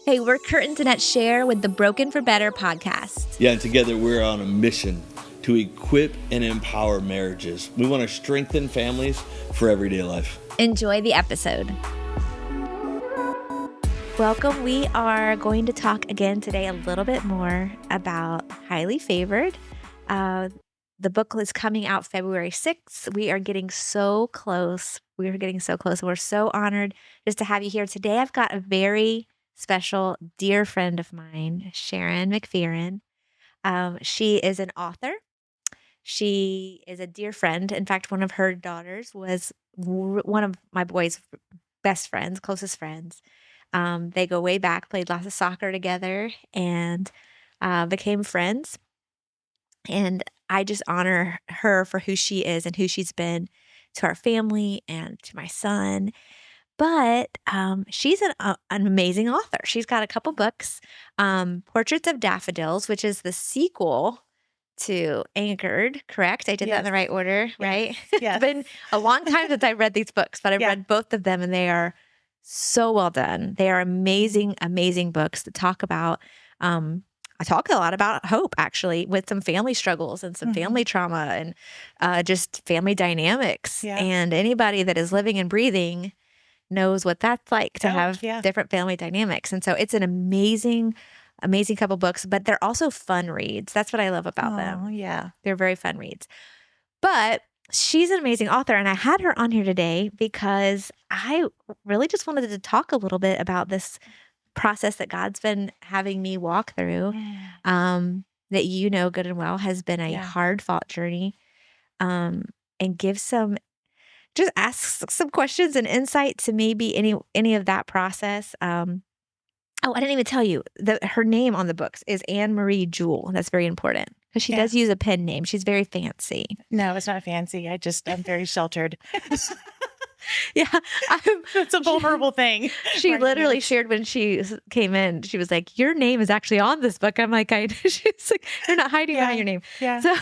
Hey, we're Kurt and Denette Schaer with the Broken for Better podcast. Yeah, and together we're on a mission to equip and empower marriages. We want to strengthen families for everyday life. Enjoy the episode. Welcome. We are going to talk again today a little bit more about Highly Favored. The book is coming out February 6th. We are getting so close. We're so honored just to have you here today. I've got a very special, dear friend of mine, Sharon McFeron. She is an author. She is a dear friend. In fact, one of her daughters was one of my boys' best friends, closest friends. They go way back, played lots of soccer together, and became friends. And I just honor her for who she is and who she's been to our family and to my son. But she's an amazing author. She's got a couple books, Portraits of Daffodils, which is the sequel to Anchored, correct? I did that in the right order, right? Yes. It's been a long time since I've read these books, but I've read both of them and they are so well done. They are amazing, amazing books that talk about, I talk a lot about hope actually with some family struggles and some family trauma and just family dynamics. Yeah. And anybody that is living and breathing knows what that's like to have different family dynamics. And so it's an amazing couple books, but they're also fun reads. That's what I love about them. Yeah. They're very fun reads. But she's an amazing author, and I had her on here today because I really just wanted to talk a little bit about this process that God's been having me walk through, that you know good and well has been a hard-fought journey, and just ask some questions and insight to maybe any of that process. Oh, I didn't even tell you that her name on the books is Anne Marie Jewell. That's very important because she does use a pen name. She's very fancy. No, it's not fancy. I'm very sheltered. Yeah. It's a vulnerable thing. She literally shared when she came in, she was like, your name is actually on this book. I'm like, she's like, you're not hiding behind your name. Yeah. So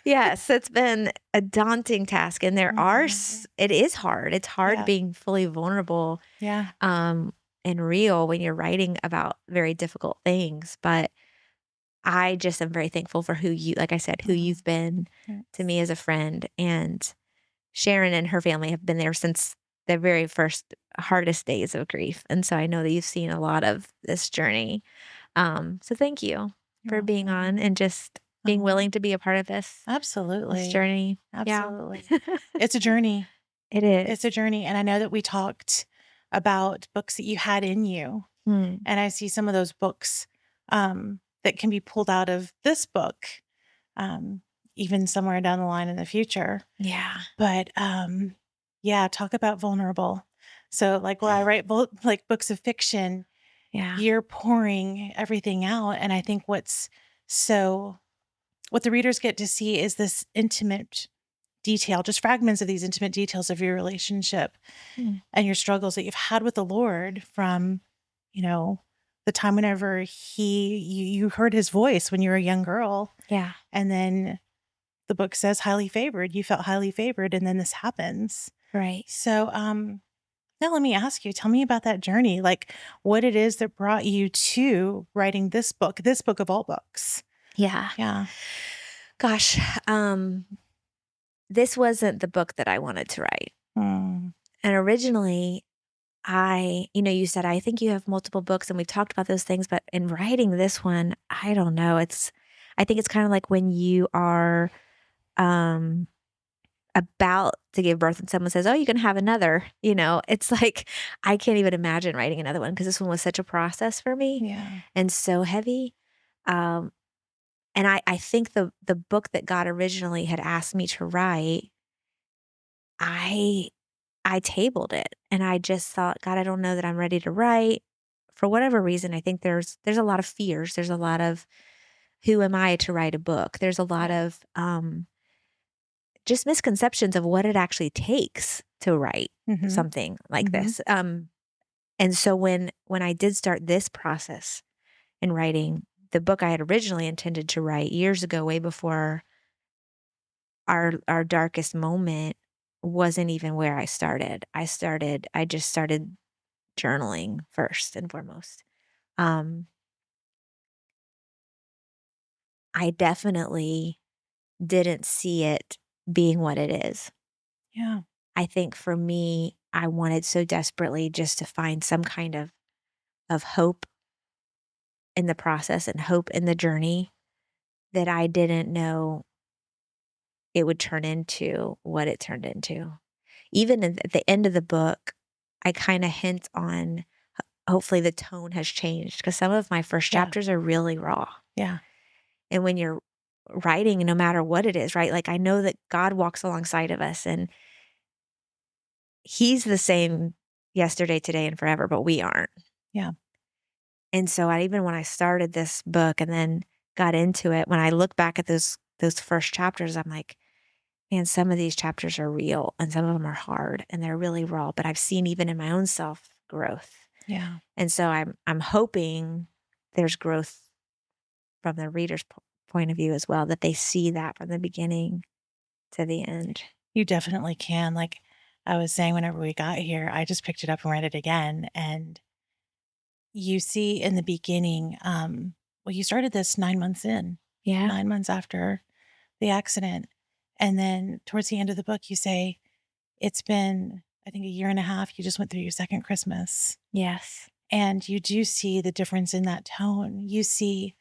yes, it's been a daunting task. And it is hard. It's hard being fully vulnerable. Yeah. And real when you're writing about very difficult things. But I just am very thankful for who you've been to me as a friend. And Sharon and her family have been there since the very first hardest days of grief. And so I know that you've seen a lot of this journey. So thank you for being on and just being willing to be a part of this. Absolutely. This journey. Absolutely. Yeah. It's a journey. It is. It's a journey. And I know that we talked about books that you had in you. And I see some of those books that can be pulled out of this book, even somewhere down the line in the future. Yeah. But talk about vulnerable. So like where I write like books of fiction, you're pouring everything out. And I think what the readers get to see is this intimate detail, just fragments of these intimate details of your relationship and your struggles that you've had with the Lord from, the time whenever you heard his voice when you were a young girl. Yeah. And then the book says highly favored. You felt highly favored, and then this happens. Right. So now let me ask you, tell me about that journey, like what it is that brought you to writing this book of all books. Yeah. Yeah. Gosh, this wasn't the book that I wanted to write. And originally, you said, I think you have multiple books and we've talked about those things, but in writing this one, I don't know. I think it's kind of like when you are about to give birth and someone says, oh, you can have another, it's like, I can't even imagine writing another one because this one was such a process for me and so heavy. And I think the book that God originally had asked me to write, I tabled it and I just thought, God, I don't know that I'm ready to write. For whatever reason, I think there's a lot of fears. There's a lot of who am I to write a book? There's a lot of just misconceptions of what it actually takes to write something like this. And so when I did start this process in writing, the book I had originally intended to write years ago, way before our darkest moment, wasn't even where I started. I just started journaling first and foremost. Um, I definitely didn't see it being what it is. Yeah. I think for me, I wanted so desperately just to find some kind of hope in the process and hope in the journey that I didn't know it would turn into what it turned into. Even at the end of the book, I kinda hint on hopefully the tone has changed because some of my first Yeah. chapters are really raw. Yeah. And when you're writing, no matter what it is, right? Like, I know that God walks alongside of us, and He's the same yesterday, today, and forever, but we aren't. Yeah. And so even when I started this book and then got into it, when I look back at those first chapters, I'm like, man, some of these chapters are real and some of them are hard and they're really raw, but I've seen even in my own self growth. Yeah. And so I'm hoping there's growth from the reader's point of view as well, that they see that from the beginning to the end. You definitely can. Like I was saying, whenever we got here, I just picked it up and read it again. And you see in the beginning, well, you started this 9 months in, Yeah. 9 months after the accident. And then towards the end of the book, you say, it's been, I think, a year and a half. You just went through your second Christmas. Yes. And you do see the difference in that tone. You see,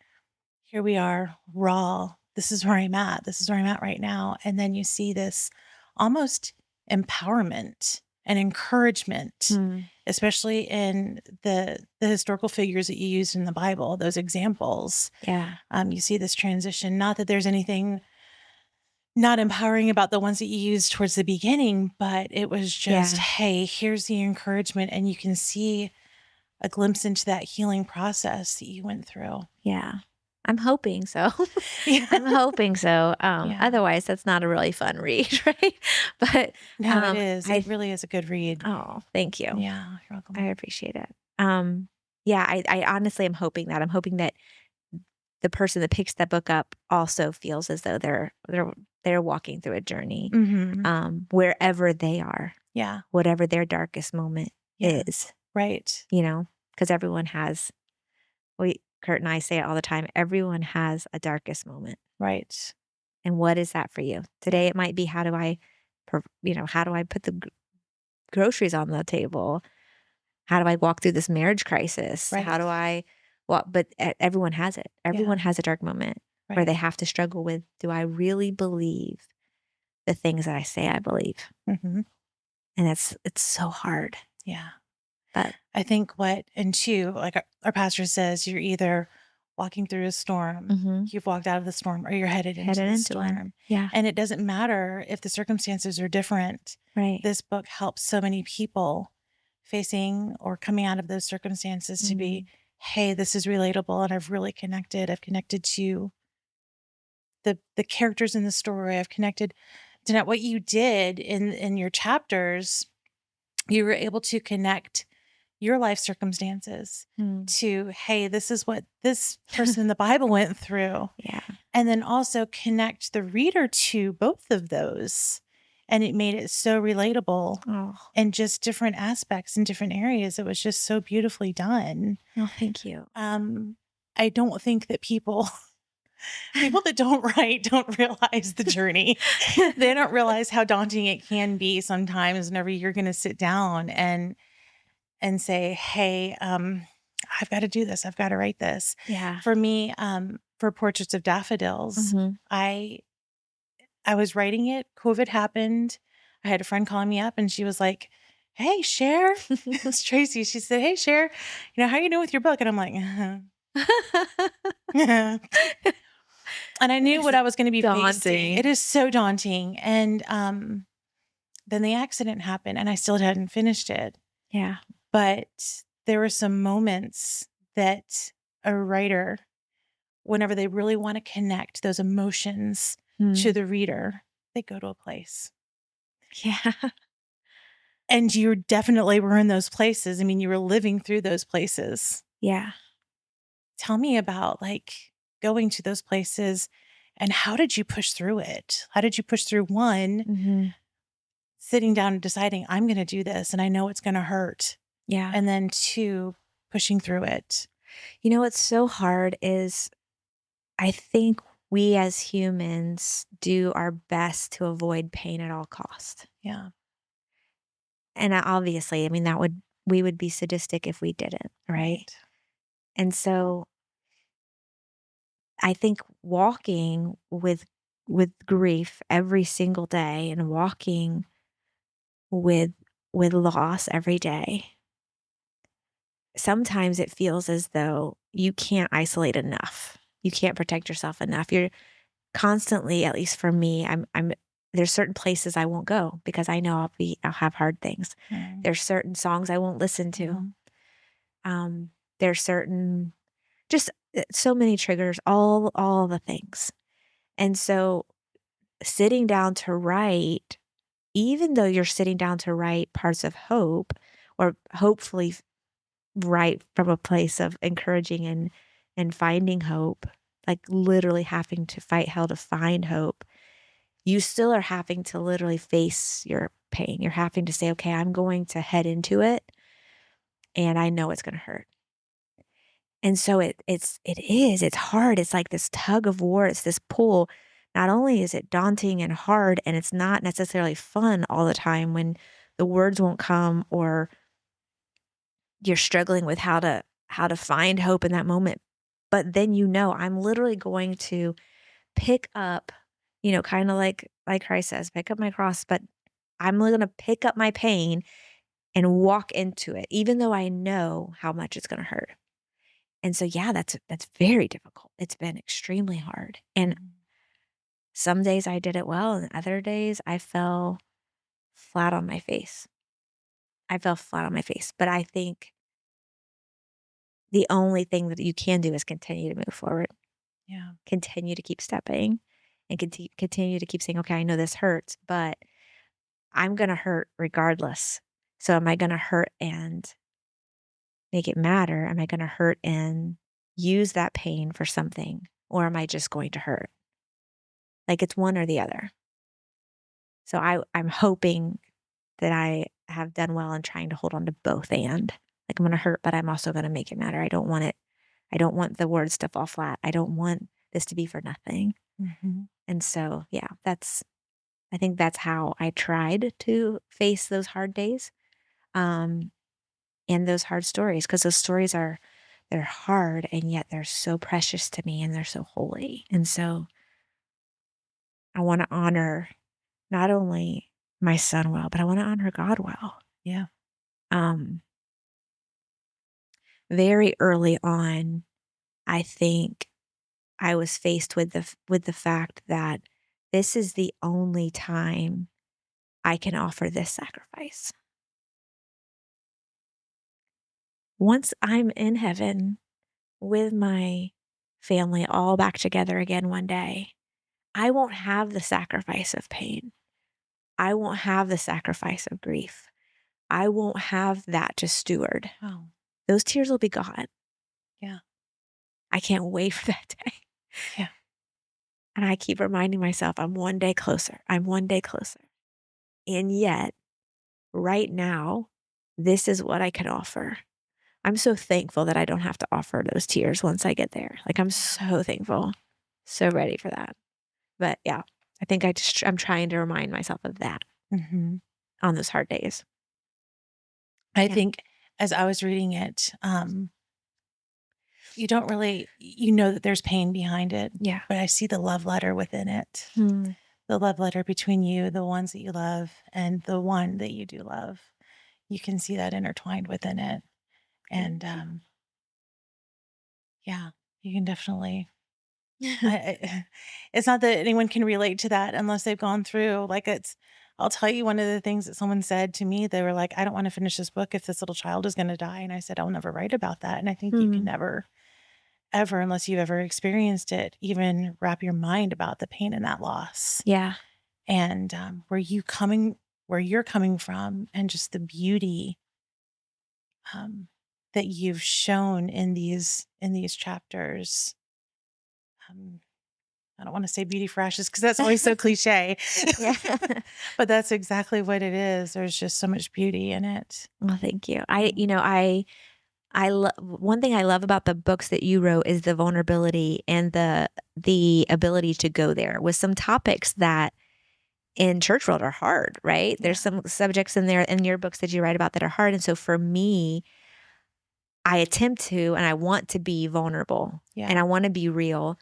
here we are, raw. This is where I'm at. This is where I'm at right now. And then you see this almost empowerment and encouragement, Mm. especially in the historical figures that you used in the Bible, those examples. Yeah. You see this transition. Not that there's anything not empowering about the ones that you used towards the beginning, but it was just, Yeah. hey, here's the encouragement. And you can see a glimpse into that healing process that you went through. Yeah. I'm hoping so. Yeah. I'm hoping so. Yeah. Otherwise, that's not a really fun read, right? But No, it is. I It really is a good read. oh, thank you. Yeah, you're welcome. I appreciate it. Yeah, I honestly am hoping that. I'm hoping that the person that picks that book up also feels as though they're walking through a journey, Mm-hmm. wherever they are, Yeah. whatever their darkest moment Yeah. is, Right. because everyone has. Kurt and I say it all the time. Everyone has a darkest moment. Right. And what is that for you? Today, it might be how do I put the groceries on the table? How do I walk through this marriage crisis? Right. How do I walk? But everyone has it. Everyone has a dark moment where Right. they have to struggle with, do I really believe the things that I say I believe? Mm-hmm. And it's so hard. Yeah. But I think and two, like our pastor says, you're either walking through a storm, you've walked out of the storm, or you're headed into the storm. one. Yeah. And it doesn't matter if the circumstances are different. Right. This book helps so many people facing or coming out of those circumstances to be, hey, this is relatable and I've really connected. I've connected to the characters in the story. I've connected to what you did in your chapters. You were able to connect your life circumstances to, hey, this is what this person in the Bible went through. Yeah. And then also connect the reader to both of those. And it made it so relatable and just different aspects in different areas. It was just so beautifully done. Oh, thank you. I don't think that people that don't write don't realize the journey. They don't realize how daunting it can be sometimes whenever you're going to sit down and say, hey, I've got to do this. I've got to write this. Yeah. For me, for Portraits of Daffodils, I was writing it. COVID happened. I had a friend calling me up and she was like, hey, Cher. It's Tracy. She said, hey, Cher, how you doing with your book? And I'm like, And I knew what I was going to be facing. It is so daunting. And then the accident happened and I still hadn't finished it. Yeah. But there were some moments that a writer, whenever they really want to connect those emotions to the reader, they go to a place. Yeah. And you definitely were in those places. I mean, you were living through those places. Yeah. Tell me about going to those places and how did you push through it? How did you push through one, sitting down and deciding, I'm going to do this and I know it's going to hurt. Yeah. And then two, pushing through it. You know what's so hard is I think we as humans do our best to avoid pain at all cost. Yeah. And obviously, I mean, we would be sadistic if we didn't, right? Right. And so I think walking with grief every single day and walking with loss every day, sometimes it feels as though you can't isolate enough. You can't protect yourself enough. You're constantly, at least for me, I'm there's certain places I won't go because I know I'll have hard things. Mm. There's certain songs I won't listen to. Mhm. There's certain just so many triggers, all the things. And so sitting down to write, even though you're sitting down to write parts of hope or hopefully write from a place of encouraging and finding hope, like literally having to fight hell to find hope, you still are having to literally face your pain. You're having to say, okay, I'm going to head into it and I know it's going to hurt. And so it's hard. It's like this tug of war. It's this pull. Not only is it daunting and hard, and it's not necessarily fun all the time when the words won't come or you're struggling with how to find hope in that moment. But then I'm literally going to pick up, kind of like Christ says, pick up my cross, but I'm going to pick up my pain and walk into it, even though I know how much it's going to hurt. And so, yeah, that's very difficult. It's been extremely hard. And some days I did it well, and other days I fell flat on my face. I fell flat on my face. But I think the only thing that you can do is continue to move forward, Yeah. continue to keep stepping, and continue to keep saying, okay, I know this hurts, but I'm going to hurt regardless. So, am I going to hurt and make it matter? Am I going to hurt and use that pain for something? Or am I just going to hurt? Like it's one or the other. So I'm hoping that I have done well in trying to hold on to both and like I'm going to hurt, but I'm also going to make it matter. I don't want it. I don't want the words to fall flat. I don't want this to be for nothing. Mm-hmm. And so, yeah, I think that's how I tried to face those hard days. And those hard stories, because those stories they're hard and yet they're so precious to me and they're so holy. And so I want to honor not only my son well, but I want to honor God well. Yeah. Um, very early on, I think I was faced with the fact that this is the only time I can offer this sacrifice. Once I'm in heaven with my family all back together again one day, I won't have the sacrifice of pain. I won't have the sacrifice of grief. I won't have that to steward. Oh. Those tears will be gone. Yeah. I can't wait for that day. Yeah. And I keep reminding myself, I'm one day closer. I'm one day closer. And yet, right now, this is what I can offer. I'm so thankful that I don't have to offer those tears once I get there. Like, I'm so thankful. So ready for that. But yeah, I think I'm trying to remind myself of that Mm-hmm. on those hard days. I Yeah. think as I was reading it, you don't really, that there's pain behind it. Yeah. But I see the love letter within it. Hmm. The love letter between you, the ones that you love, and the one that you do love. You can see that intertwined within it. And yeah, you can definitely. It's not that anyone can relate to that unless they've gone through. I'll tell you one of the things that someone said to me. They were like, "I don't want to finish this book if this little child is going to die." And I said, "I'll never write about that." And I think you can never, ever, unless you've ever experienced it, even wrap your mind about the pain in that loss. Yeah. And where you're coming from, and just the beauty that you've shown in these chapters. I don't want to say beauty for ashes because that's always so cliche. Yeah. But that's exactly what it is. There's just so much beauty in it. Well, thank you. I one thing I love about the books that you wrote is the vulnerability and the ability to go there with some topics that in church world are hard, right? Yeah. There's some subjects in there in your books that you write about that are hard. And so for me, I attempt to, and I want to be vulnerable and I want to be real,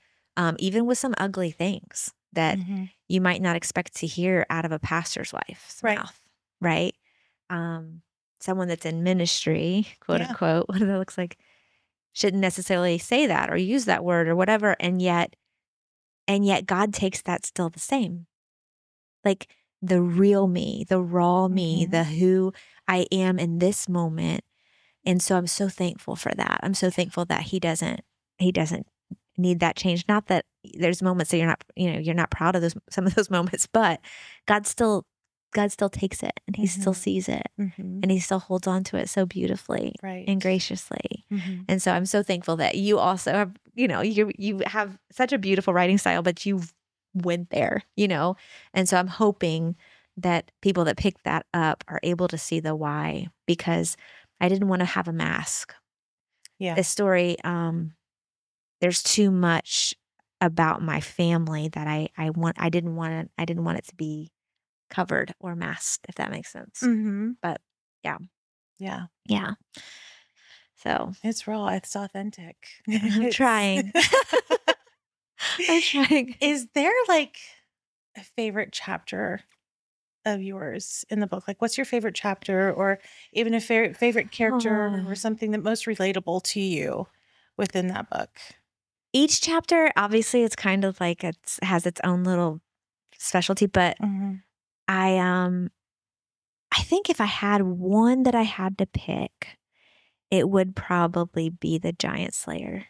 even with some ugly things that you might not expect to hear out of a pastor's wife's mouth, right? Someone that's in ministry, quote unquote, what that looks like, shouldn't necessarily say that or use that word or whatever. And yet God takes that still the same. Like the real me, the raw me, the who I am in this moment. And so I'm so thankful for that. I'm so thankful that he doesn't need that change. Not that there's moments that you're not proud of some of those moments, but God still takes it and he still sees it and he still holds on to it so beautifully and graciously. And so I'm so thankful that you also have, you have such a beautiful writing style, but you went there, and so I'm hoping that people that pick that up are able to see the why, because I didn't want to have a mask. Yeah. This story, there's too much about my family that I didn't want it to be covered or masked, if that makes sense. But yeah. So it's raw. It's authentic. I'm trying. I'm trying. Is there like a favorite chapter of yours in the book? Like, what's your favorite chapter, or even a favorite character or something that most relatable to you within that book? Each chapter, obviously, it's kind of like it has its own little specialty, but I think if I had one that I had to pick, it would probably be the Giant Slayer.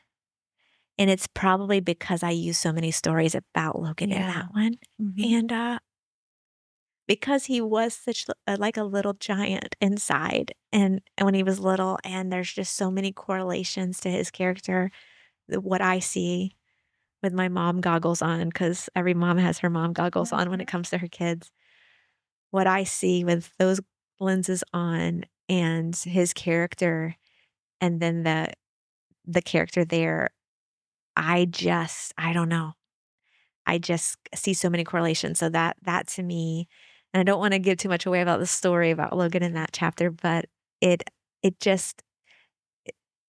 And it's probably because I use so many stories about Logan in that one. And because he was such like a little giant inside and when he was little, and there's just so many correlations to his character, what I see with my mom goggles on, because every mom has her mom goggles on when it comes to her kids. What I see with those lenses on and his character, and then the character there, I don't know. I just see so many correlations. So that to me, and I don't want to give too much away about the story about Logan in that chapter, but it just,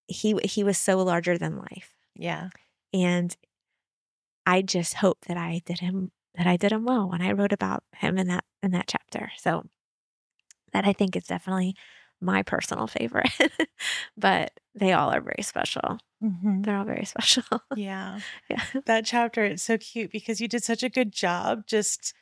he was so larger than life. Yeah. And I just hope that I did him well when I wrote about him in that chapter. So that, I think, is definitely my personal favorite. But they all are very special. They're all very special. Yeah. Yeah. That chapter, it's so cute because you did such a good job just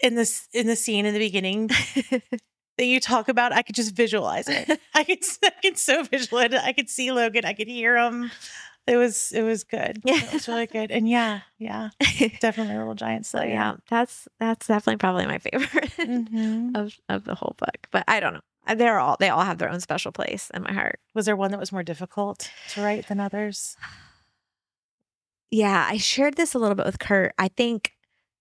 in the scene in the beginning that you talk about. I could just visualize it. I could so visualize it. I could see Logan. I could hear him. It was good. Yeah. It was really good. And yeah, definitely a little Giant Slayer. So yeah, that's definitely probably my favorite of the whole book. But I don't know. They all have their own special place in my heart. Was there one that was more difficult to write than others? Yeah, I shared this a little bit with Kurt. I think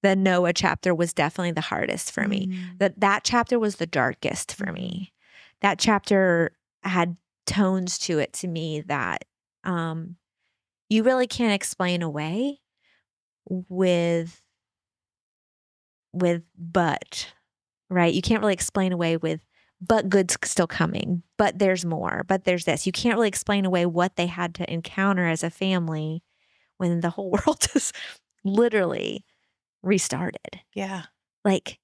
the Noah chapter was definitely the hardest for me. That chapter was the darkest for me. That chapter had tones to it to me that you really can't explain away with but, right? You can't really explain away with, but good's still coming, but there's more, but there's this. You can't really explain away what they had to encounter as a family when the whole world is literally restarted. Yeah. Like,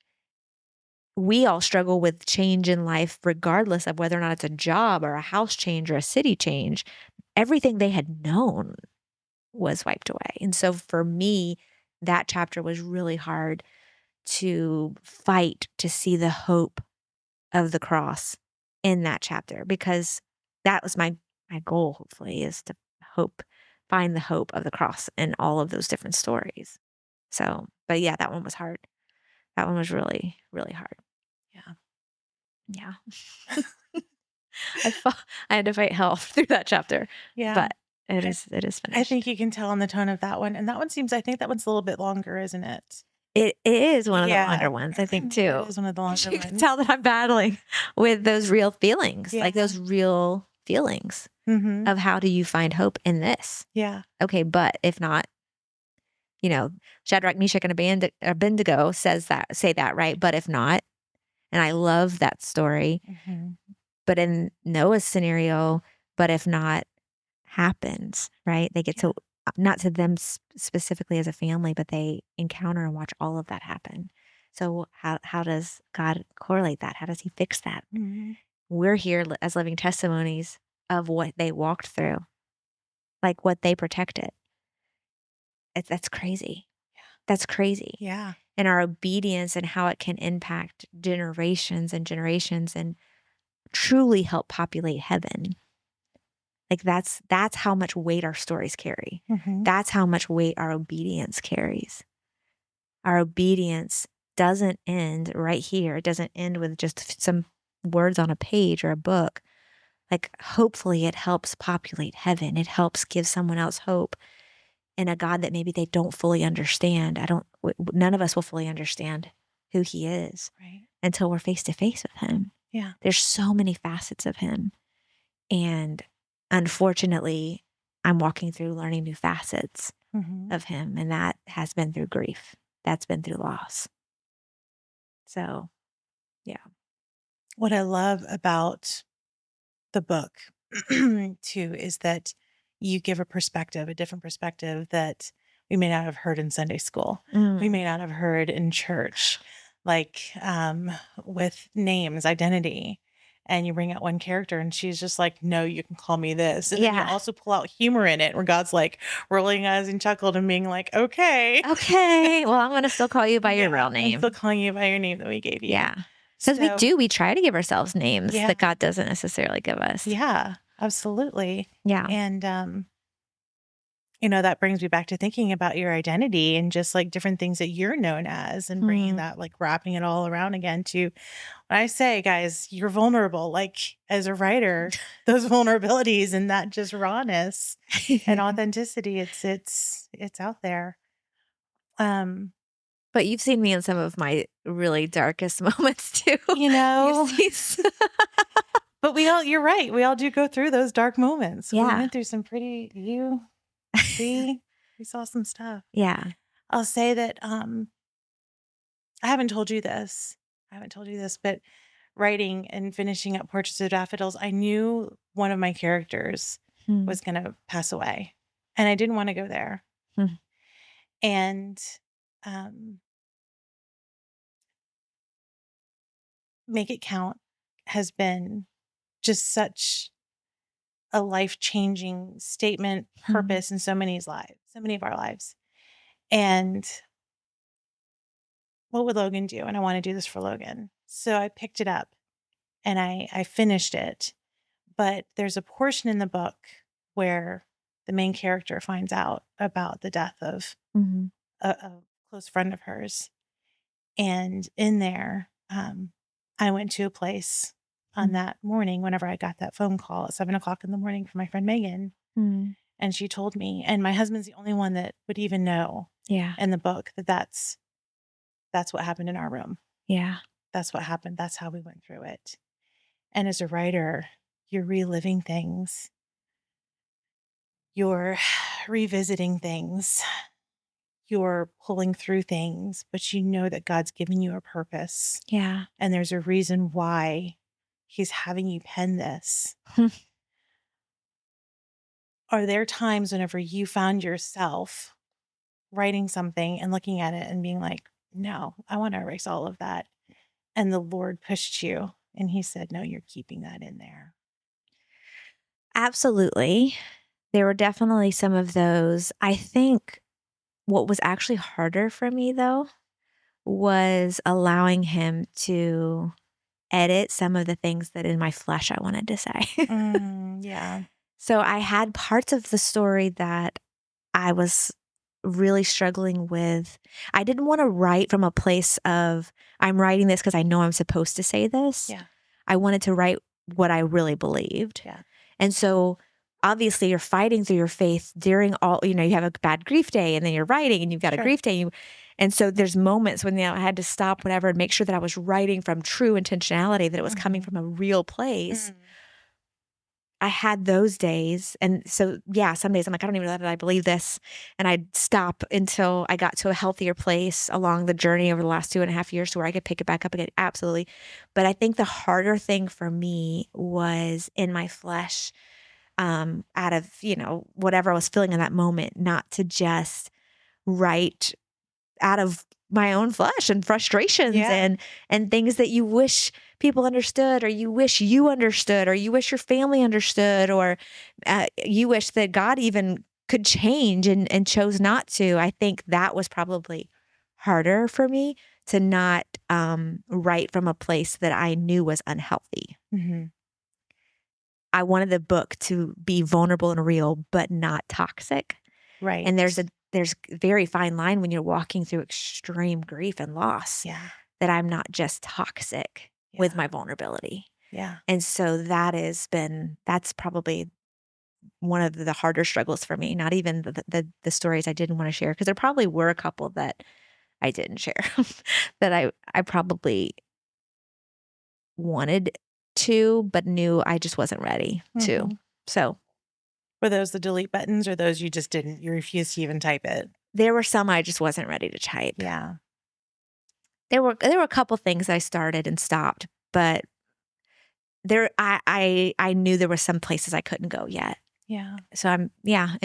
we all struggle with change in life, regardless of whether or not it's a job or a house change or a city change. Everything they had known was wiped away. And so for me, that chapter was really hard to fight, to see the hope of the cross in that chapter, because that was my goal, hopefully, is to find the hope of the cross in all of those different stories. So, but yeah, that one was hard. That one was really, really hard. Yeah. I had to fight hell through that chapter. Yeah. But it is finished. I think you can tell in the tone of that one. And that one I think that one's a little bit longer, isn't it? It is one of the longer ones, I think, too. It is one of the longer ones. You can tell that I'm battling with those real feelings, like those real feelings. Mm-hmm. of how do you find hope in this? Yeah. Okay, but if not, Shadrach, Meshach, and Abednego say that, right? But if not, and I love that story. Mm-hmm. But in Noah's scenario, but if not, happens, right? They get to, not to them specifically as a family, but they encounter and watch all of that happen. So how does God correlate that? How does he fix that? Mm-hmm. We're here as living testimonies of what they walked through, like what they protected. That's crazy. That's crazy. Yeah. And our obedience and how it can impact generations and generations and truly help populate heaven. Like that's how much weight our stories carry. Mm-hmm. That's how much weight our obedience carries. Our obedience doesn't end right here. It doesn't end with just some words on a page or a book. Like hopefully it helps populate heaven. It helps give someone else hope in a God that maybe they don't fully understand. None of us will fully understand who he is until we're face to face with him. Yeah. There's so many facets of him. And unfortunately, I'm walking through learning new facets of him. And that has been through grief. That's been through loss. So, yeah. What I love about the book too is that you give a different perspective that we may not have heard in Sunday school. We may not have heard in church, like with names, identity. And you bring out one character and she's just like, no, you can call me this. And then you also pull out humor in it where God's like rolling eyes and chuckled and being like, okay. Well, I'm going to still call you by your real name. I'm still calling you by your name that we gave you. Yeah. Because we try to give ourselves names that God doesn't necessarily give us. Yeah, absolutely. Yeah. And, that brings me back to thinking about your identity and just like different things that you're known as and bringing that, like wrapping it all around again to when I say, guys, you're vulnerable, like as a writer, those vulnerabilities and that just rawness and authenticity, it's out there. But you've seen me in some of my really darkest moments too. But you're right. We all do go through those dark moments. Yeah. We went through some we saw some stuff. Yeah. I'll say that I haven't told you this, but writing and finishing up Portraits of Daffodils, I knew one of my characters was going to pass away. And I didn't want to go there. And Make It Count has been just such a life-changing statement, purpose in so many of our lives. And what would Logan do? And I want to do this for Logan. So I picked it up and I finished it. But there's a portion in the book where the main character finds out about the death of a close friend of hers. And in there, I went to a place on that morning whenever I got that phone call at 7:00 in the morning from my friend Megan. And she told me, and my husband's the only one that would even know in the book that's what happened in our room. Yeah. That's what happened. That's how we went through it. And as a writer, you're reliving things. You're revisiting things. You're pulling through things, but you know that God's giving you a purpose. Yeah. And there's a reason why he's having you pen this. Are there times whenever you found yourself writing something and looking at it and being like, no, I want to erase all of that? And the Lord pushed you and he said, no, you're keeping that in there. Absolutely. There were definitely some of those. I think what was actually harder for me, though, was allowing him to edit some of the things that in my flesh I wanted to say. Yeah. So I had parts of the story that I was really struggling with. I didn't want to write from a place of, I'm writing this because I know I'm supposed to say this. Yeah. I wanted to write what I really believed. Yeah. And so obviously you're fighting through your faith during all, you have a bad grief day and then you're writing and you've got a grief day. And so there's moments when I had to stop whatever and make sure that I was writing from true intentionality, that it was coming from a real place. I had those days. And so, yeah, some days I'm like, I don't even know that I believe this. And I'd stop until I got to a healthier place along the journey over the last 2.5 years to where I could pick it back up again. Absolutely. But I think the harder thing for me was in my flesh, out of, whatever I was feeling in that moment, not to just write out of my own flesh and frustrations Yeah. and things that you wish people understood, or you wish you understood, or you wish your family understood, or you wish that God even could change and chose not to. I think that was probably harder for me to not write from a place that I knew was unhealthy. Mm-hmm. I wanted the book to be vulnerable and real, but not toxic. Right. And there's a very fine line when you're walking through extreme grief and loss, Yeah. that I'm not just toxic with my vulnerability. Yeah. And so that's probably one of the harder struggles for me. Not even the stories I didn't want to share, because there probably were a couple that I didn't share that I probably wanted to, but knew I just wasn't ready to. Mhm. So Were those the delete buttons, or those you refused to even type it? there were some I just wasn't ready to type. Yeah. There were a couple things I started and stopped, but I knew there were some places I couldn't go yet. Yeah. So and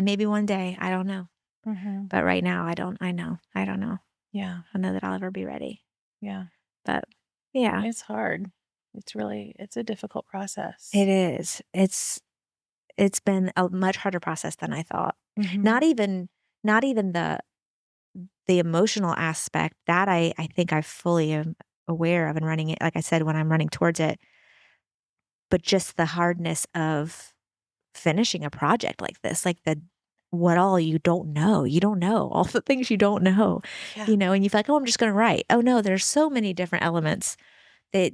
maybe one day, I don't know. Mm-hmm. But right now I don't know. I don't know. Yeah. I don't know that I'll ever be ready. Yeah. But yeah, It's hard. It's a difficult process. it is. It's been a much harder process than I thought. Mhm. Not even the emotional aspect that I think I fully am aware of and running it, like I said, when I'm running towards it, but just the hardness of finishing a project like this, like what all you don't know. You don't know all the things you don't know, Yeah. and you feel like, oh, I'm just going to write. Oh no, there's so many different elements that,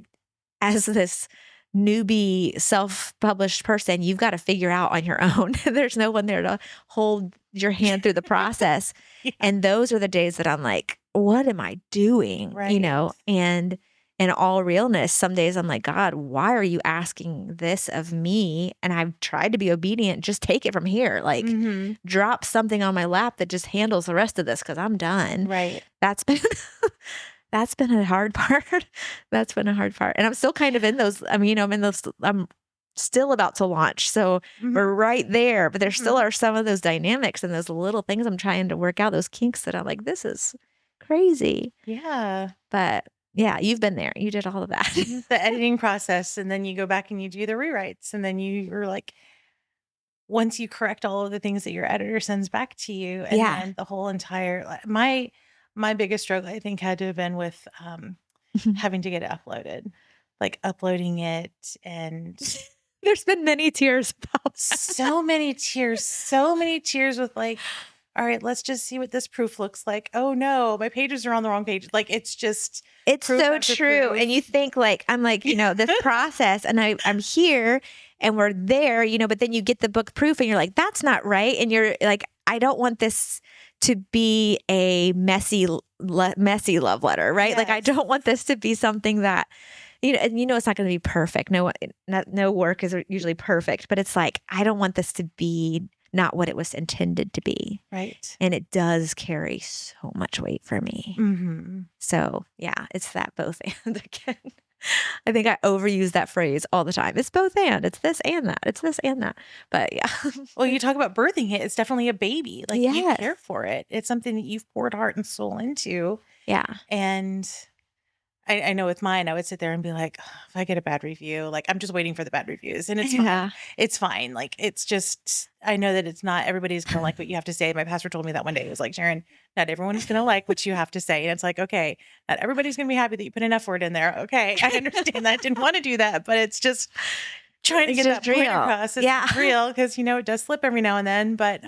as this newbie self-published person, you've got to figure out on your own. There's no one there to hold your hand through the process. Yeah. And those are the days that I'm like, what am I doing? Right. And in all realness, some days I'm like, God, why are you asking this of me? And I've tried to be obedient. Just take it from here. Like, Mhm. drop something on my lap that just handles the rest of this, because I'm done. Right. That's been that's been a hard part. That's been a hard part. And I'm still kind of in those. I mean, I'm still about to launch. So Mhm. we're right there, but there still Mhm. are some of those dynamics and those little things I'm trying to work out, those kinks that I'm like, this is crazy. Yeah. But yeah, you've been there. You did all of that. The editing process, and then you go back and you do the rewrites, and then you're like, once you correct all of the things that your editor sends back to you, and Yeah. then the whole entire my biggest struggle, I think, had to have been with having to get it uploaded, like uploading it, and There's been many tears about that. so many tears with like, all right, let's just see what this proof looks like. Oh no, my pages are on the wrong page. Like, it's just It's proof so after true. proof. And you think, like, I'm like, this process, and I'm here and we're there, but then you get the book proof and you're like, that's not right. And you're like, I don't want this to be a messy love letter, right? Like, I Yes. don't want this to be something that, and it's not going to be perfect. No work is usually perfect, but it's like, I don't want this to be not what it was intended to be. Right. And it does carry so much weight for me. Mm-hmm. So yeah, it's that both and again. I think I overuse that phrase all the time. It's both and. It's this and that. It's this and that. But yeah. Well, you talk about birthing it. It's definitely a baby. Like, you Yes. care for it. It's something that you've poured heart and soul into. Yeah. And I know with mine, I would sit there and be like, "Ugh, if I get a bad review, like, I'm just waiting for the bad reviews." And it's Yeah. fine. It's fine. Like, it's just, I know that it's not everybody's going to like what you have to say. My pastor told me that one day. He was like, Sharon, not everyone is going to like what you have to say. And it's like, okay, not everybody's going to be happy that you put an effort in there. Okay. I understand that. Didn't want to do that, but it's just trying to It's get that just point real. across. It's Yeah. real, because, it does slip every now and then, but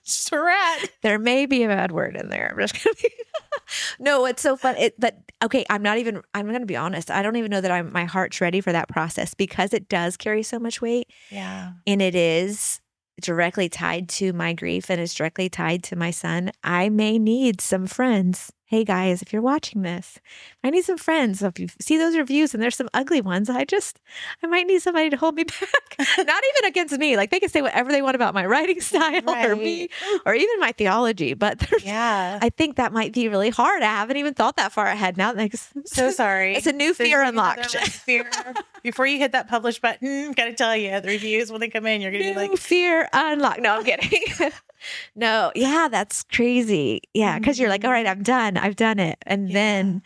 just where we're at. There may be a bad word in there. I'm just gonna be No, it's so fun. But okay, I'm gonna be honest. I don't even know that my heart's ready for that process, because it does carry so much weight. Yeah. And it is directly tied to my grief and is directly tied to my son, I may need some friends. Hey guys, if you're watching this, I need some friends. So if you see those reviews and there's some ugly ones, I might need somebody to hold me back. Not even against me. Like they can say whatever they want about my writing style or me or even my theology. But I think that might be really hard. I haven't even thought that far ahead now. Like, so sorry. It's a new fear unlocked. Fear. Before you hit that publish button, got to tell you, the reviews, when they come in, you're going to be like, fear unlocked. No, I'm kidding. No, yeah, that's crazy. Yeah, because you're like, all right, I'm done. I've done it. And then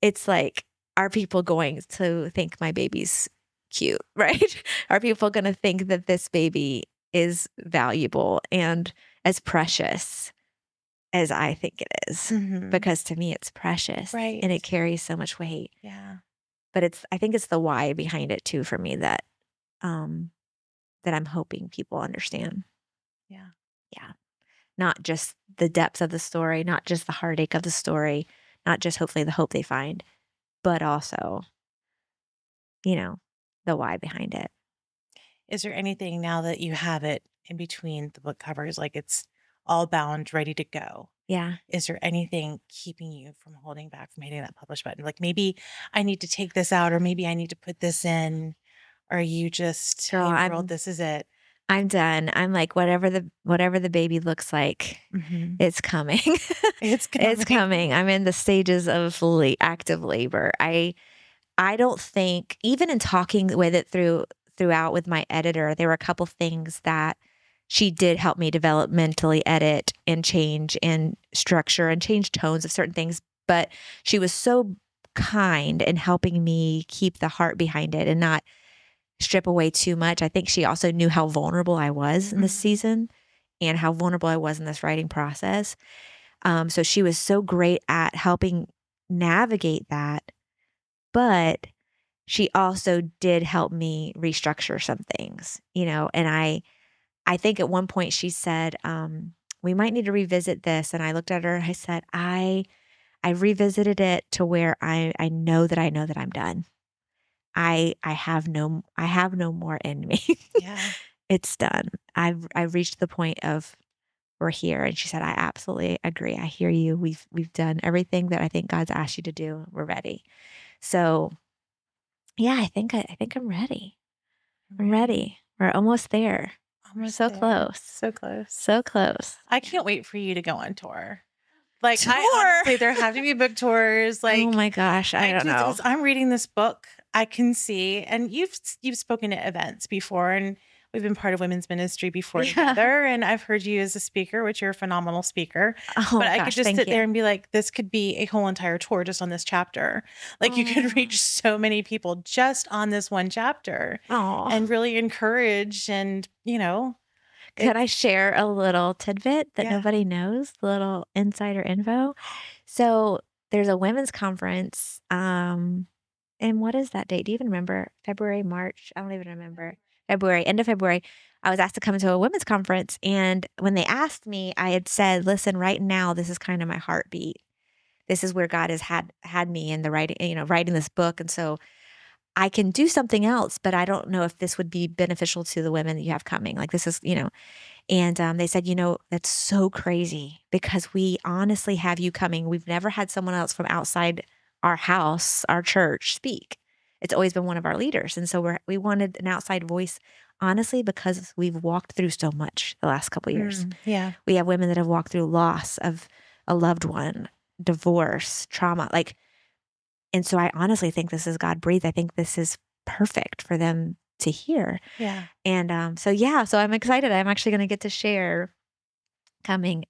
it's like, are people going to think my baby's cute, right? Are people going to think that this baby is valuable and as precious as I think it is? Because to me, it's precious. Right. And it carries so much weight. Yeah. But I think it's the why behind it too for me that I'm hoping people understand. Yeah. Yeah. Not just the depth of the story, not just the heartache of the story, not just hopefully the hope they find, but also, the why behind it. Is there anything now that you have it in between the book covers, like it's all bound, ready to go? Yeah. Is there anything keeping you from holding back from hitting that publish button? Like maybe I need to take this out, or maybe I need to put this in. Or are you just, Girl, hey, world, this is it? I'm done. I'm like, whatever the baby looks like, it's coming. It's coming. It's coming. I'm in the stages of active labor. I don't think, even in talking with it throughout with my editor, there were a couple things that she did help me developmentally edit and change and structure and change tones of certain things. But she was so kind in helping me keep the heart behind it and not strip away too much. I think she also knew how vulnerable I was in this season and how vulnerable I was in this writing process. So she was so great at helping navigate that. But she also did help me restructure some things, and I think at one point she said, we might need to revisit this. And I looked at her and I said, I revisited it to where I know that I'm done. I have no more in me. Yeah. It's done. I've reached the point of we're here. And she said, I absolutely agree. I hear you. We've done everything that I think God's asked you to do. We're ready. So yeah, I think I'm ready. I'm ready. We're almost there. Almost so there. close. So close. So close. I can't wait for you to go on tour. Like, Tour? honestly, there have to be book tours. Like, oh my gosh, I don't know. As I'm reading this book, I can see, and you've spoken at events before, and we've been part of women's ministry before together, and I've heard you as a speaker, which you're a phenomenal speaker. But I could just sit there and be like, this could be a whole entire tour just on this chapter. Like, you could reach so many people just on this one chapter and really encourage and, Could I share a little tidbit that nobody knows? A little insider info. So there's a women's conference. And what is that date? Do you even remember? February, March? I don't even remember. February, end of February. I was asked to come to a women's conference. And when they asked me, I had said, listen, right now, this is kind of my heartbeat. This is where God has had me in the writing, writing this book. And so I can do something else, but I don't know if this would be beneficial to the women that you have coming. Like this is, and they said, that's so crazy because we honestly have you coming. We've never had someone else from outside our house, our church speak. It's always been one of our leaders. And so we wanted an outside voice, honestly, because we've walked through so much the last couple of years. Yeah. We have women that have walked through loss of a loved one, divorce, trauma, and so I honestly think this is God breathed. I think this is perfect for them to hear. Yeah. And so I'm excited. I'm actually going to get to share coming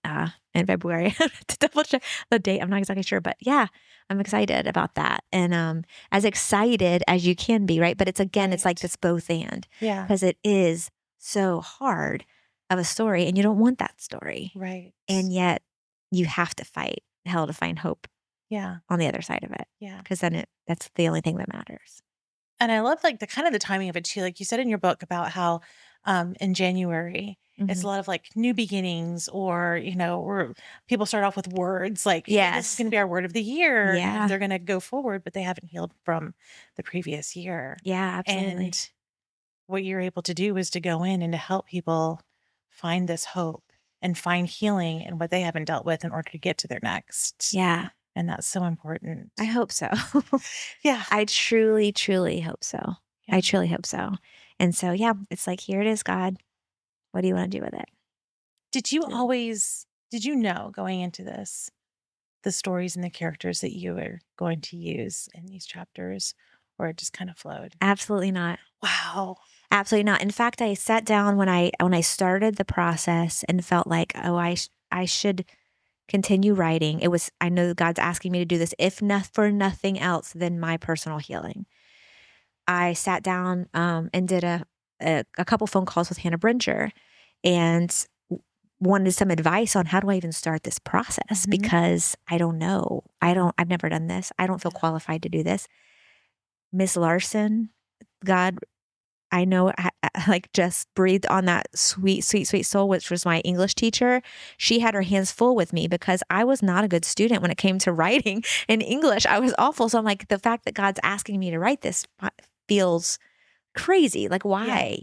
in February to double check the date. I'm not exactly sure, but yeah, I'm excited about that. And as excited as you can be, right? But it's like this both and. Yeah. Because it is so hard of a story and you don't want that story. Right. And yet you have to fight hell to find hope. Yeah. On the other side of it. Yeah. Because then that's the only thing that matters. And I love the kind of the timing of it too. Like you said in your book about how in January, it's a lot of new beginnings or, where people start off with words like, hey, this is going to be our word of the year. Yeah. And they're going to go forward, but they haven't healed from the previous year. Yeah, absolutely. And what you're able to do is to go in and to help people find this hope and find healing in what they haven't dealt with in order to get to their next. Yeah. And that's so important. I hope so. Yeah. I truly, truly hope so. Yeah. I truly hope so. And so, yeah, it's like, here it is, God. What do you want to do with it? Did you know going into this, the stories and the characters that you were going to use in these chapters, or it just kind of flowed? Absolutely not. Wow. Absolutely not. In fact, I sat down when I started the process and felt like, oh, I should continue writing. I know God's asking me to do this, if not for nothing else than my personal healing. I sat down and did a couple phone calls with Hannah Brincher and wanted some advice on how do I even start this process, because I don't know. I've never done this. I don't feel qualified to do this. Miss Larson, God, I know, like just breathed on that sweet, sweet, sweet soul, which was my English teacher. She had her hands full with me because I was not a good student when it came to writing in English. I was awful. So I'm like, the fact that God's asking me to write this feels crazy. Like, why,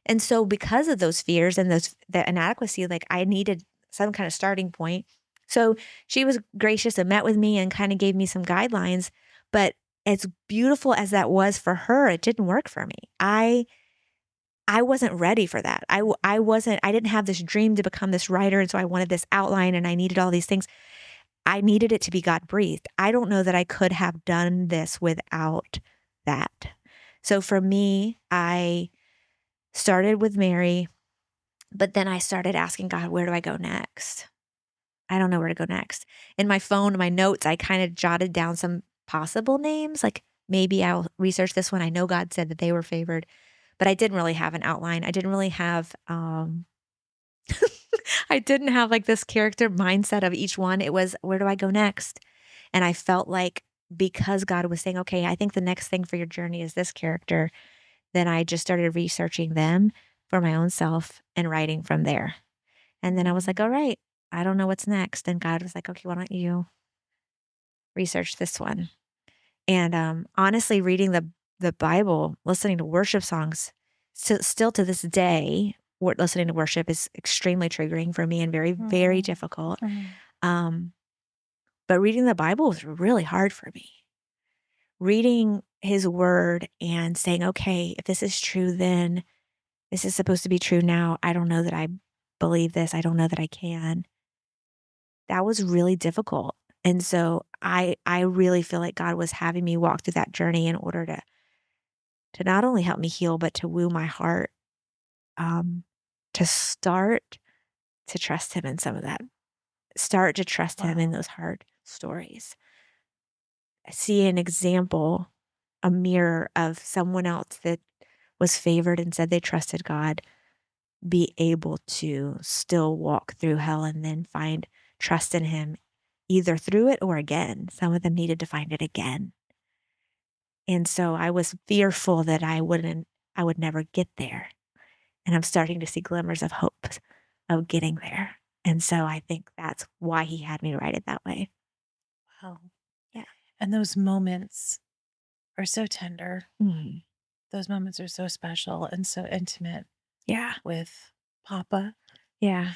And so because of those fears and that inadequacy, like I needed some kind of starting point. So she was gracious and met with me and kind of gave me some guidelines, but as beautiful as that was for her, it didn't work for me. I wasn't ready for that. I didn't have this dream to become this writer. And so I wanted this outline and I needed all these things. I needed it to be God breathed. I don't know that I could have done this without that. So for me, I started with Mary, but then I started asking God, where do I go next? I don't know where to go next. In my phone, my notes, I kind of jotted down some possible names, like maybe I'll research this one. I know God said that they were favored, but I didn't really have an outline. I didn't really have, I didn't have like this character mindset of each one. It was, where do I go next? And I felt like because God was saying, okay, I think the next thing for your journey is this character, then I just started researching them for my own self and writing from there. And then I was like, all right, I don't know what's next. And God was like, okay, why don't you research this one? And honestly, reading the Bible, listening to worship songs, still to this day, listening to worship is extremely triggering for me and very, very difficult. But reading the Bible was really hard for me. Reading His Word and saying, okay, if this is true, then this is supposed to be true now. I don't know that I believe this. I don't know that I can. That was really difficult. And so I really feel like God was having me walk through that journey in order to not only help me heal, but to woo my heart, to start to trust Him in some of that. Start to trust Him in those hard stories. See an example, a mirror of someone else that was favored and said they trusted God, be able to still walk through hell and then find trust in Him either through it or again. Some of them needed to find it again. And so I was fearful that I would never get there. And I'm starting to see glimmers of hope of getting there. And so I think that's why He had me write it that way. Wow. Yeah. And those moments are so tender. Mm. Those moments are so special and so intimate. Yeah. With Papa. Yeah.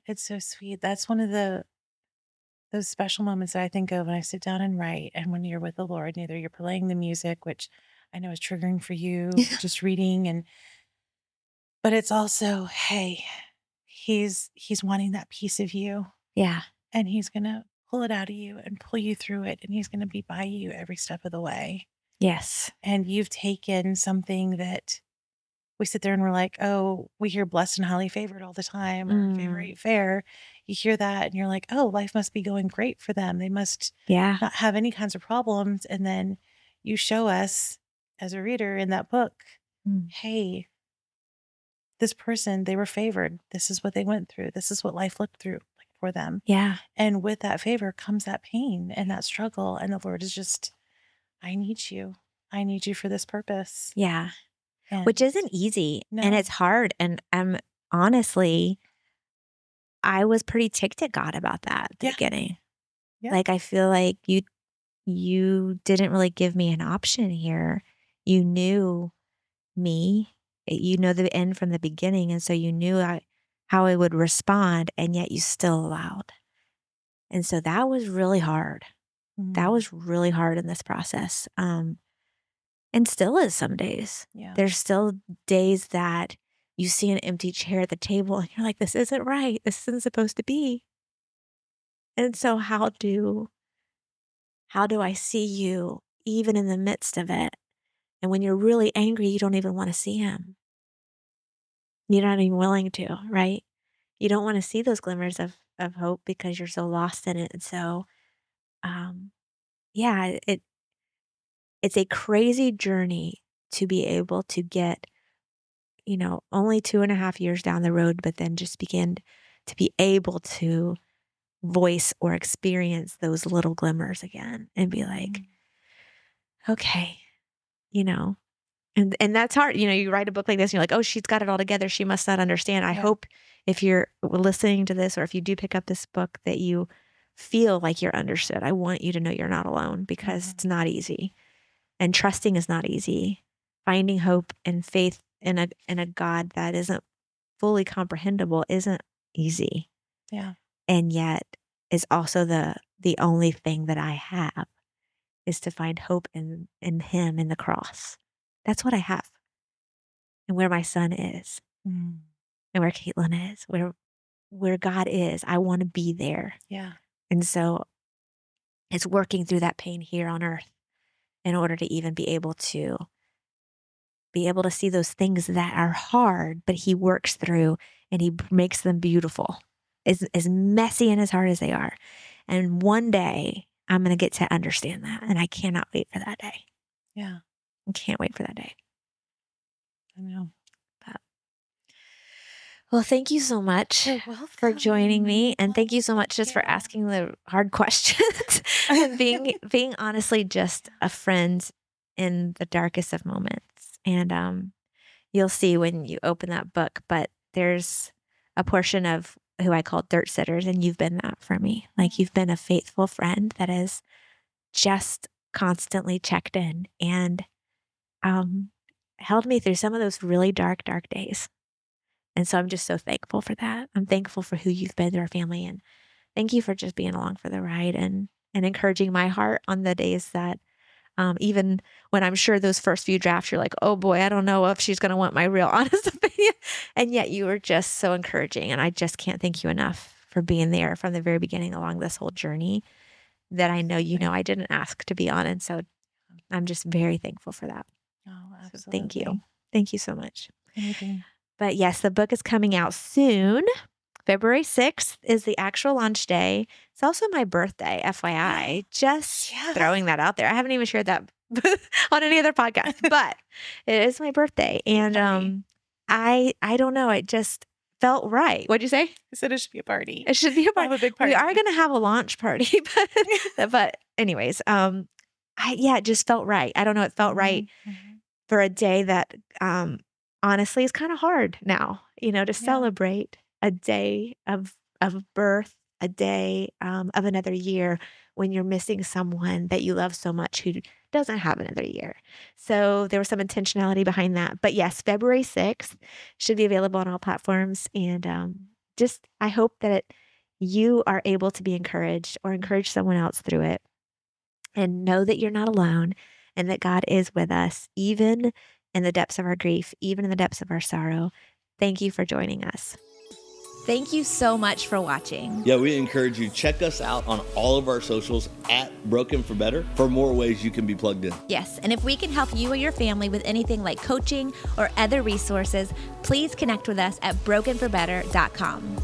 It's so sweet. That's one of those special moments that I think of when I sit down and write, and when you're with the Lord, and either you're playing the music, which I know is triggering for you, just reading, but it's also, hey, he's wanting that piece of you. Yeah. And He's going to pull it out of you and pull you through it. And He's going to be by you every step of the way. Yes. And you've taken something that we sit there and we're like, oh, we hear blessed and highly favored all the time, or favorite fair. You hear that and you're like, oh, life must be going great for them. They must not have any kinds of problems. And then you show us as a reader in that book, hey, this person, they were favored. This is what they went through. This is what life looked through like for them. Yeah. And with that favor comes that pain and that struggle. And the Lord is just, I need you. I need you for this purpose. Yeah. And which isn't easy. No. And it's hard. And honestly, I was pretty ticked at God about that at the beginning. Yeah. Like, I feel like you didn't really give me an option here. You knew me. You know the end from the beginning. And so you knew how I would respond, and yet you still allowed. And so that was really hard. That was really hard in this process. And still is some days. Yeah. There's still days that you see an empty chair at the table and you're like, this isn't right. This isn't supposed to be. And so how do I see you even in the midst of it? And when you're really angry, you don't even want to see him. You're not even willing to, right? You don't want to see those glimmers of hope because you're so lost in it. And so, yeah, it's a crazy journey to be able to get, only 2.5 years down the road, but then just begin to be able to voice or experience those little glimmers again and be like, okay, and that's hard. You write a book like this and you're like, oh, she's got it all together. She must not understand. I hope if you're listening to this or if you do pick up this book that you feel like you're understood. I want you to know you're not alone because it's not easy. And trusting is not easy. Finding hope and faith in a God that isn't fully comprehensible isn't easy. Yeah. And yet is also the only thing that I have is to find hope in him in the cross. That's what I have. And where my son is. And where Caitlin is. Where God is. I want to be there. Yeah. And so it's working through that pain here on earth in order to even be able to see those things that are hard, but he works through and he makes them beautiful, as messy and as hard as they are. And one day I'm going to get to understand that. And I cannot wait for that day. Yeah. I can't wait for that day. I know. Well, thank you so much for joining me. And thank you so much just for asking the hard questions and being honestly just a friend in the darkest of moments. And you'll see when you open that book, but there's a portion of who I call dirt sitters, and you've been that for me. Like you've been a faithful friend that has just constantly checked in and held me through some of those really dark days. And so I'm just so thankful for that. I'm thankful for who you've been to our family. And thank you for just being along for the ride and encouraging my heart on the days that even when I'm sure those first few drafts, you're like, oh boy, I don't know if she's going to want my real honest opinion. And yet you were just so encouraging. And I just can't thank you enough for being there from the very beginning along this whole journey that I know, I didn't ask to be on. And so I'm just very thankful for that. Oh, absolutely. So thank you. Thank you so much. Anything. But yes, the book is coming out soon. February 6th is the actual launch day. It's also my birthday, FYI. Just throwing that out there. I haven't even shared that on any other podcast, but it is my birthday. And I don't know. It just felt right. What'd you say? I said it should be a party. It should be a party. Have a big party. We are going to have a launch party, but anyways, it just felt right. I don't know. It felt right for a day that honestly is kind of hard now, to celebrate a day of birth, a day of another year when you're missing someone that you love so much who doesn't have another year. So there was some intentionality behind that. But yes, February 6th should be available on all platforms. And I hope that you are able to be encouraged or encourage someone else through it and know that you're not alone and that God is with us, even in the depths of our grief, even in the depths of our sorrow. Thank you for joining us. Thank you so much for watching. Yeah, we encourage you, check us out on all of our socials at Broken for Better for more ways you can be plugged in. Yes, and if we can help you or your family with anything like coaching or other resources, please connect with us at brokenforbetter.com.